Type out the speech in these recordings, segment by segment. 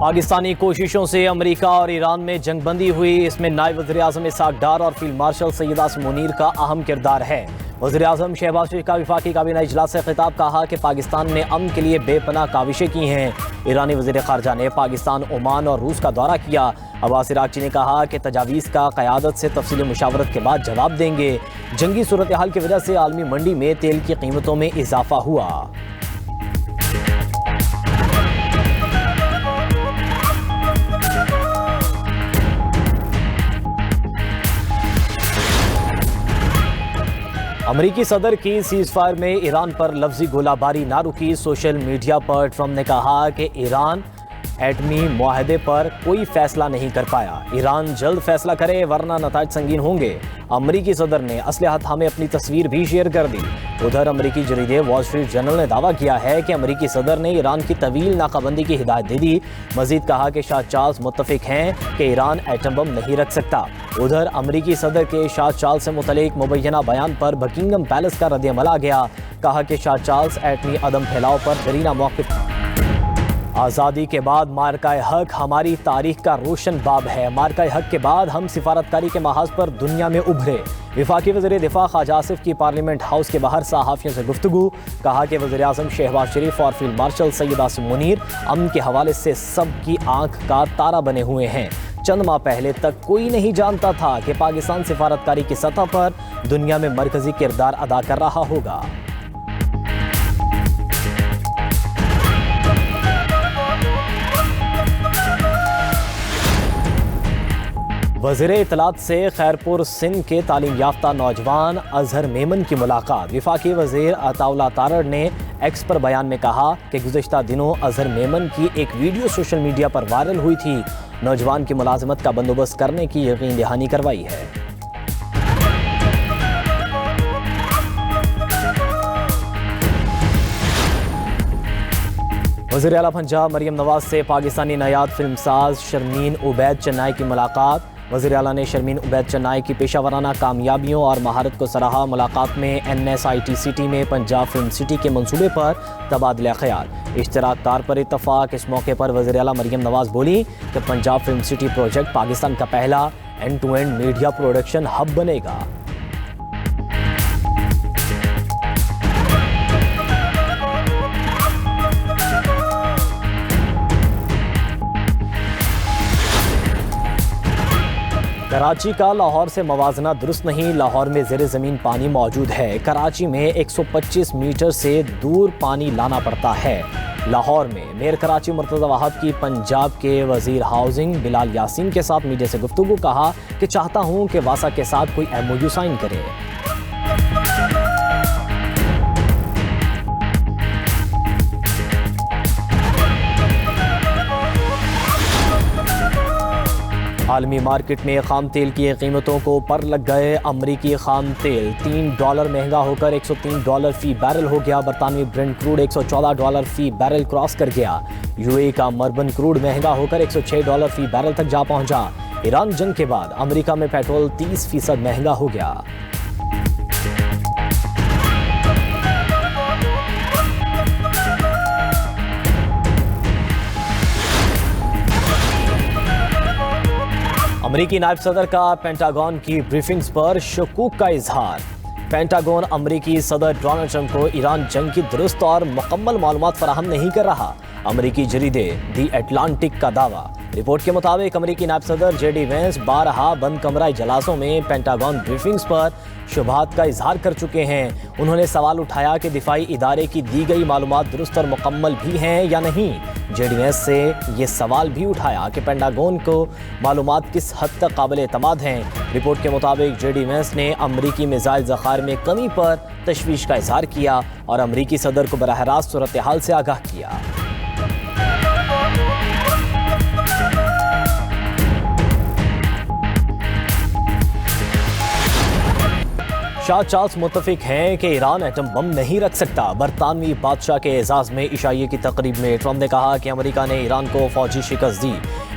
पाकिस्तानी कोशिशों से अमेरिका और ईरान में जंगबंदी हुई। इसमें नायब वज़ीर-ए-आज़म इसहाक डार और फील्ड मार्शल सैयद आसिम मुनीर का अहम किरदार है। वज़ीर-ए-आज़म शहबाज शरीफ का वफाकी काबीना इजलास से खिताब, कहा कि पाकिस्तान ने अमन के लिए बेपनाह काविशें की हैं। ईरानी वज़ीर ख़ारजा ने पाकिस्तान, ओमान और रूस का दौरा किया। अब्बास इराक़ची ने कहा कि तजावीज़ का क़यादत से तफसीली मुशावरत के बाद जवाब देंगे। जंगी सूरत हाल की वजह से आलमी मंडी में तेल की कीमतों में इजाफा हुआ। अमरीकी सदर की सीज़फायर में ईरान पर लफ्जी गोलाबारी ना रुकी। सोशल मीडिया पर ट्रंप ने कहा कि ईरान एटमी मुआहदे पर कोई फैसला नहीं कर पाया। ईरान जल्द फैसला करे वरना नताइज संगीन होंगे। अमरीकी सदर ने असलहा थामे अपनी तस्वीर भी शेयर कर दी। उधर अमरीकी जरीदे वॉल स्ट्रीट जर्नल ने दावा किया है कि अमरीकी सदर ने ईरान की तवील नाकाबंदी की हिदायत दे दी। मजीद कहा कि शाह चार्ल्स मुत्तफिक हैं कि ईरान एटम बम नहीं रख सकता। उधर अमरीकी सदर के शाह चार्ल्स से मुतल्लिक मुबैना बयान पर बकिंगम पैलेस का रद्द-ए-अमल आ गया। कहा कि शाह चार्ल्स एटमी अदम फैलाव पर दरीना मौक़िफ़। आज़ादी के बाद मार्का-ए हक हमारी तारीख का रोशन बाब है। मार्का-ए हक के बाद हम सिफारतकारी के महाज पर दुनिया में उभरे। वफाकी वज़ीर दिफा ख्वाजा आसिफ की पार्लियामेंट हाउस के बाहर सहाफ़ियों से गुफ्तगू। कहा कि वज़ीर-ए-आज़म शहबाज शरीफ और फील्ड मार्शल सैयद आसिम मुनीर अमन के हवाले से सबकी आंख का तारा बने हुए हैं। चंद माह पहले तक कोई नहीं जानता था कि पाकिस्तान सिफारतकारी की सतह पर दुनिया में मरकजी किरदार अदा कर रहा होगा। वज़ीर इत्तलात से खैरपुर सिंध के तालीम याफ्ता नौजवान अजहर मेमन की मुलाकात। वफाकी वज़ीर अताउल्लाह तारड़ ने एक्स पर बयान में कहा कि गुज़िश्ता दिनों अजहर मेमन की एक वीडियो सोशल मीडिया पर वायरल हुई थी। नौजवान की मुलाजमत का बंदोबस्त करने की यकीन दहानी करवाई है। वज़ीर आला पंजाब मरियम नवाज से पाकिस्तानी नायाब फिल्मसाज शर्मीन उबैद चन्नाई की मुलाकात। वज़ीर आला ने शर्मीन उबैद चन्नाई की पेशावराना कामयाबियों और महारत को सराहा। मुलाकात में NSITCT में पंजाब फिल्म सिटी के मंसूबे पर तबादला ख्याल। इश्तराककार पर इत्तफाक। इस मौके पर वज़ीर आला मरियम नवाज बोली कि Punjab film city project Pakistan का पहला एंड-टू-एंड मीडिया प्रोडक्शन हब बनेगा। कराची का लाहौर से मवाजना दुरुस्त नहीं। लाहौर में ज़ेरे ज़मीन पानी मौजूद है। कराची में 125 मीटर से दूर पानी लाना पड़ता है। लाहौर में मेयर कराची मुर्तज़ा वहाब की पंजाब के वज़ीर हाउसिंग बिलाल यासीन के साथ मीडिया से गुफ्तगू। कहा कि चाहता हूँ कि वासा के साथ कोई MOU साइन करे। आलमी मार्केट में खाम तेल की कीमतों को पर लग गए। अमरीकी खाम तेल $3 महंगा होकर $103 फ़ी बैरल हो गया। बरतानवी ब्रेंट क्रूड $114 फ़ी बैरल क्रॉस कर गया। UAE का मर्बन क्रूड महंगा होकर $106 फ़ी बैरल तक जा पहुंचा। ईरान जंग के बाद अमरीका में पेट्रोल 30% महंगा हो गया। अमरीकी नायब सदर का पेंटागन की ब्रीफिंग्स पर शकूक का इजहार। पेंटागन अमरीकी सदर डोनाल्ड ट्रंप को ईरान जंग की दुरुस्त और मुकम्मल मालूमात फराहम नहीं कर रहा। अमरीकी जरीदे दी एटलांटिक का दावा। रिपोर्ट के मुताबिक अमरीकी नायब सदर JD वेंस बारहा बंद कमरा इजलासों में पेंटागन ब्रीफिंग्स पर शुबहात का इजहार कर चुके हैं। उन्होंने सवाल उठाया कि दिफाई इदारे की दी गई मालूमात दुरुस्त और मुकम्मल भी हैं या नहीं। JD वेंस से ये सवाल भी उठाया कि पेंटागन को मालूमात किस हद तक काबिल एतमाद हैं। रिपोर्ट के मुताबिक JD वेंस ने अमरीकी मिसाइल ज़खायर में कमी पर तशवीश का इजहार किया और अमरीकी सदर को बराह रास्त सूरत हाल से आगाह किया। शाह चार्ल्स मुत्तफिक हैं कि ईरान एटम बम नहीं रख सकता। बरतानवी बादशाह के एजाज़ में इशाइये की तकरीब में ट्रंप ने कहा कि अमेरिका ने ईरान को फौजी शिकस्त दी,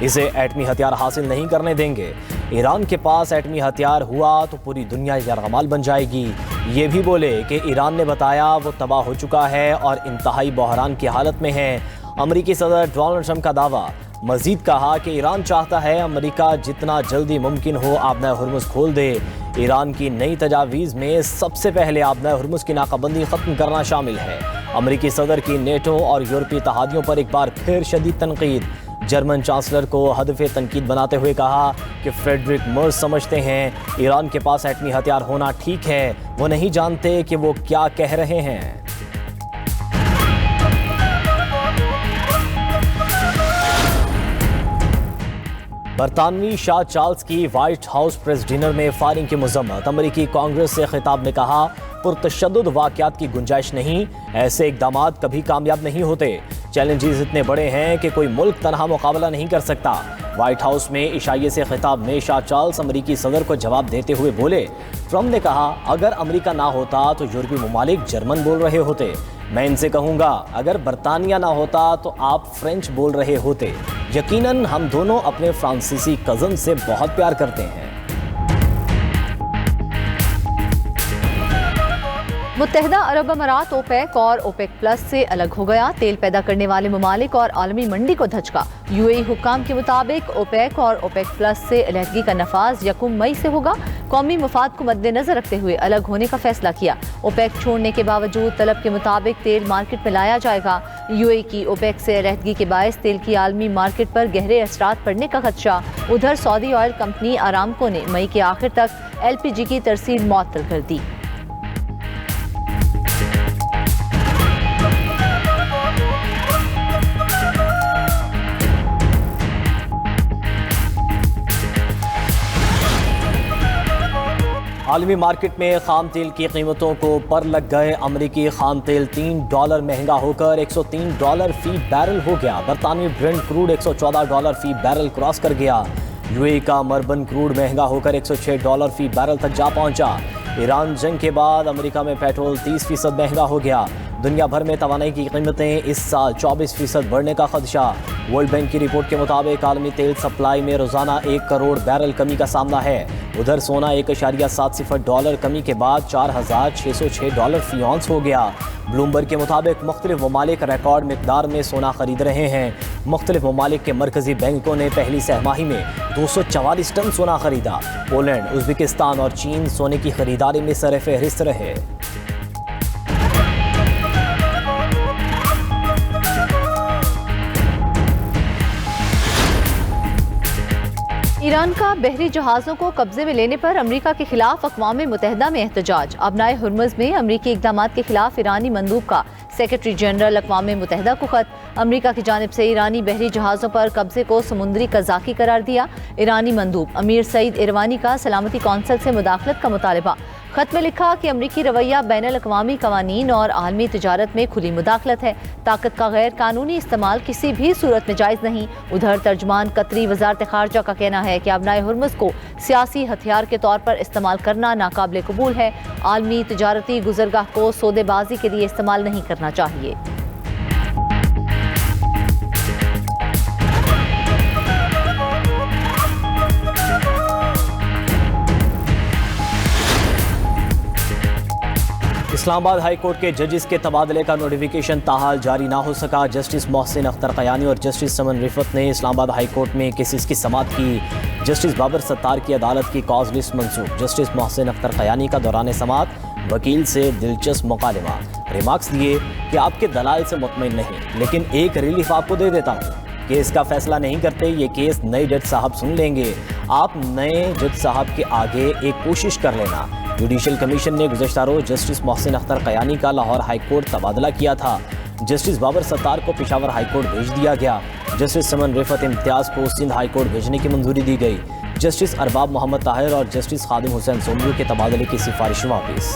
इसे एटमी हथियार हासिल नहीं करने देंगे। ईरान के पास एटमी हथियार हुआ तो पूरी दुनिया यरगमाल बन जाएगी। ये भी बोले कि ईरान ने बताया वो तबाह हो चुका है और इंतहाई बहरान की हालत में है। अमरीकी सदर डोनाल्ड ट्रंप का दावा, मजीद कहा कि ईरान चाहता है अमेरिका जितना जल्दी मुमकिन हो आबना हुर्मुज खोल दे। ईरान की नई तजावीज़ में सबसे पहले आबना हुर्मुज की नाकाबंदी ख़त्म करना शामिल है। अमेरिकी सदर की नेटो और यूरोपीय तहादियों पर एक बार फिर शदीद तनकीद। जर्मन चांसलर को हदफ़े तनकीद बनाते हुए कहा कि फ्रेडरिक मर्ज समझते हैं ईरान के पास एटमी हथियार होना ठीक है, वो नहीं जानते कि वो क्या कह रहे हैं। बरतानवी शाह चार्ल्स की व्हाइट हाउस प्रेस डिनर में फायरिंग की मजम्मत। अमेरिकी कांग्रेस से खिताब में कहा पुरतशद्दुद वाक़यात की गुंजाइश नहीं, ऐसे इक़दाम कभी कामयाब नहीं होते। चैलेंजेस इतने बड़े हैं कि कोई मुल्क तनहा मुकाबला नहीं कर सकता। व्हाइट हाउस में इशाइये से खिताब में शाह चार्ल्स अमेरिकी सदर को जवाब देते हुए बोले, ट्रंप ने कहा अगर अमेरिका ना होता तो यूरोपीय ममालिक जर्मन बोल रहे होते। मैं इनसे कहूँगा अगर बरतानिया ना होता तो आप फ्रेंच बोल रहे होते। यकीनन हम दोनों अपने फ्रांसीसी कज़न से बहुत प्यार करते हैं। मुत्तहिदा अरब अमारात ओपेक और ओपेक प्लस से अलग हो गया। तेल पैदा करने वाले ममालिक और आलमी मंडी को धचका। यूएई हुक्काम के मुताबिक ओपेक और ओपेक प्लस से अलहदगी का नफाज 1 मई से होगा। कौमी मफाद को मद्देनजर रखते हुए अलग होने का फैसला किया। ओपेक छोड़ने के बावजूद तलब के मुताबिक तेल मार्केट में लाया जाएगा। यूएई की ओपेक से अलहदगी के बायस तेल की आलमी मार्केट पर गहरे असरात पड़ने का खदशा। उधर सऊदी ऑयल कंपनी अरामको ने मई के आखिर तक LPG की तरसील मुअत्तल कर दी। आलमी मार्केट में खाम तेल की कीमतों को पर लग गए। अमरीकी खाम तेल $3 महंगा होकर $103 फी बैरल हो गया। बरतानवी ब्रेंट क्रूड $114 फी बैरल क्रॉस कर गया। यूएई का मरबन क्रूड महंगा होकर $106 फी बैरल तक जा पहुंचा। ईरान जंग के बाद अमेरिका में पेट्रोल 30% महंगा हो गया। दुनिया भर में तवानाई की कीमतें इस साल 24% बढ़ने का खदशा। वर्ल्ड बैंक की रिपोर्ट के मुताबिक आलमी तेल सप्लाई में रोजाना 1 करोड़ बैरल कमी का सामना है। उधर सोना $1.70 कमी के बाद $4,606 फी औंस हो गया। ब्लूमबर्ग के मुताबिक मुख्तलिफ ममालिक रिकॉर्ड मिकदार में सोना खरीद रहे हैं। मुख्तलिफ ममालिक के मरकजी बैंकों ने पहली सहमाही में 244 टन सोना खरीदा। पोलैंड, उज्बेकिस्तान और चीन सोने की खरीदारी में सर फहरिस्त रहे। ईरान का बहरी जहाज़ों को कब्जे में लेने पर अमेरिका के खिलाफ अक़वाम मुत्तहिदा में एहतजाज। अबनाए हुर्मुज़ में अमेरिकी इक़दामात के खिलाफ ईरानी मंदूब का सेक्रेटरी जनरल अक़वाम मुत्तहिदा को खत। अमेरिका की जानिब से ईरानी बहरी जहाज़ों पर कब्जे को समुद्री कज़ाकी करार दिया। ईरानी मंदूब अमीर सईद इरवानी का सलामती कौंसिल से मुदाखलत का मुतालबा। खत में लिखा कि अमरीकी रवैया बैनुल अक़वामी कवानीन और आलमी तिजारत में खुली मुदाखलत है। ताकत का गैर कानूनी इस्तेमाल किसी भी सूरत में जायज़ नहीं। उधर तर्जमान कतरी वज़ारत ख़ारजा का कहना है कि अबनाए हुर्मुज़ को सियासी हथियार के तौर पर इस्तेमाल करना नाकाबिल कबूल है। आलमी तिजारती गुज़रगाह को सौदेबाजी के लिए इस्तेमाल नहीं करना चाहिए। इस्लामाबाद हाई कोर्ट के जजेस के तबादले का नोटिफिकेशन ताहाल जारी ना हो सका। जस्टिस मोहसिन अख्तर कयानी और जस्टिस समन रिफत ने इस्लामाबाद हाई कोर्ट में केसेस की समाअत की। जस्टिस बाबर सत्तार की अदालत की कॉज लिस्ट मंसूख। जस्टिस मोहसिन अख्तर कयानी का दौरान समाअत वकील से दिलचस्प मुकालमा। रिमार्क्स दिए कि आपके दलाल से मुतमईन नहीं, लेकिन एक रिलीफ आपको दे देता हूँ। केस का फैसला नहीं करते, ये केस नए जज साहब सुन लेंगे। आप नए जज साहब के आगे एक कोशिश कर लेना। जुडिशल कमीशन ने गुज़श्ता रोज़ जस्टिस मोहसिन अख्तर कयानी का लाहौर हाई कोर्ट तबादला किया था। जस्टिस बाबर सत्तार को पेशावर हाई कोर्ट भेज दिया गया। जस्टिस समन रिफत इम्तियाज़ को सिंध हाई कोर्ट भेजने की मंजूरी दी गई। जस्टिस अरबाब मोहम्मद ताहिर और जस्टिस खादिम हुसैन सोमरू के तबादले की सिफारिश वापस।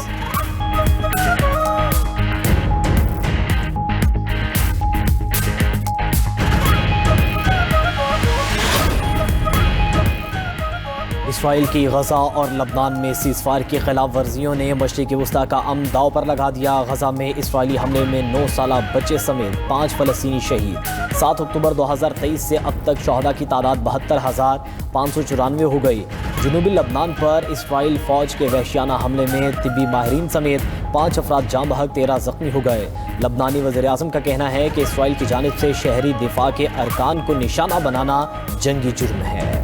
इस इसराइल की गजा और लबनान में सीज़फायर की खिलाफ वर्जियों ने मशरिक़ी वस्ता का अमन दाव पर लगा दिया। गजा में इसराइली हमले में 9 साला बच्चे समेत 5 फ़लस्तीनी शहीद। 7 अक्टूबर 2023 से अब तक शहदा की तादाद 72,594 हो गई। जनूबी लबनान पर इसराइल फ़ौज के वहशियाना हमले में तिब्बी माहिरीन समेत 5 अफराद जाँ बहक 13 ज़ख्मी हो गए। लबनानी वज़ीर-ए-आज़म का कहना है कि इसराइल की जानिब से शहरी दिफा के अरकान को निशाना बनाना जंगी जुर्म है।